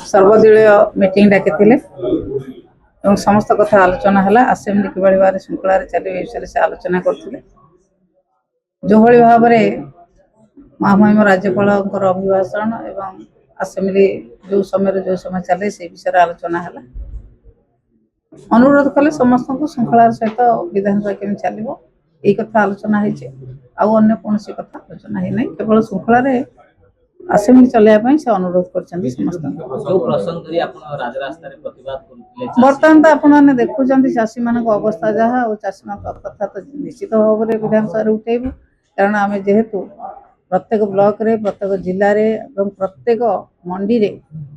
सर्वदलीय मीटिंग डाकिथिले समस्त कथा आलोचना है आसेम्बली कि भाव श्रृंखला चलिए विषय से आलोचना करते जो भाव में महामहिम राज्यपाल अभिभाषण एवं आसेम्बली जो समय चले से विषय आलोचना है अनुरोध कले समस्त को श्रृंखला सहित विधानसभा केमी चलो यही कथा आलोचना होन्य कौन कथा आलोचना है केवल श्रृंखला आसेम्बली चलने से अनुरोध कर समस्त बर्तमान तो आपने देखुं चाषी मान अवस्था जहाँ और चाषी मान कथा तो निश्चित भाव में विधानसभा उठेबू कारण आम जेहेतु प्रत्येक ब्लॉक रे प्रत्येक जिले में प्रत्येक मंडी रे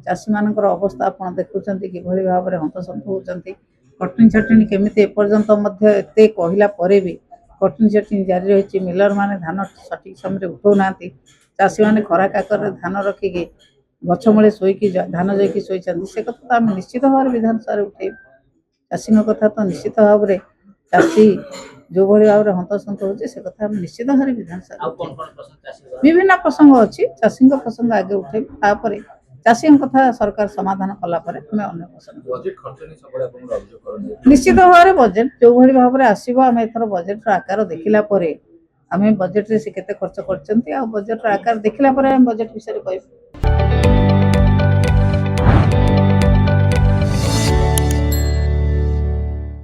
चाषी मान अवस्था आप देखुं कि भाव में हंतसंत होती कटनी छटनी केमी एपर्यंत एत कहला भी कटनी छटनी जारी रही मिलर माने धान सठिक समय उठाऊ ना चाषी मैंने खरा काकर धान रखिकी गछमूले शोक धान जाकि शोई से कथा तो आम निश्चित भाव में विधानसभा उठे चाषी कथा तो निश्चित भाव में चाषी जो भाव में हंतसंत हो कथा आम निश्चित भाव में विधानसभा विभिन्न प्रसंग अच्छी चाषी प्रसंग आगे उठे चाषी कथा सरकार समाधान कलापर अन्य प्रसंग निश्चित भाव में बजेट जो भाव में आसो आम एथर बजेट आकार देखला आम बजेट से केते खर्च कर बजेट आकार देखला बजेट विषय कह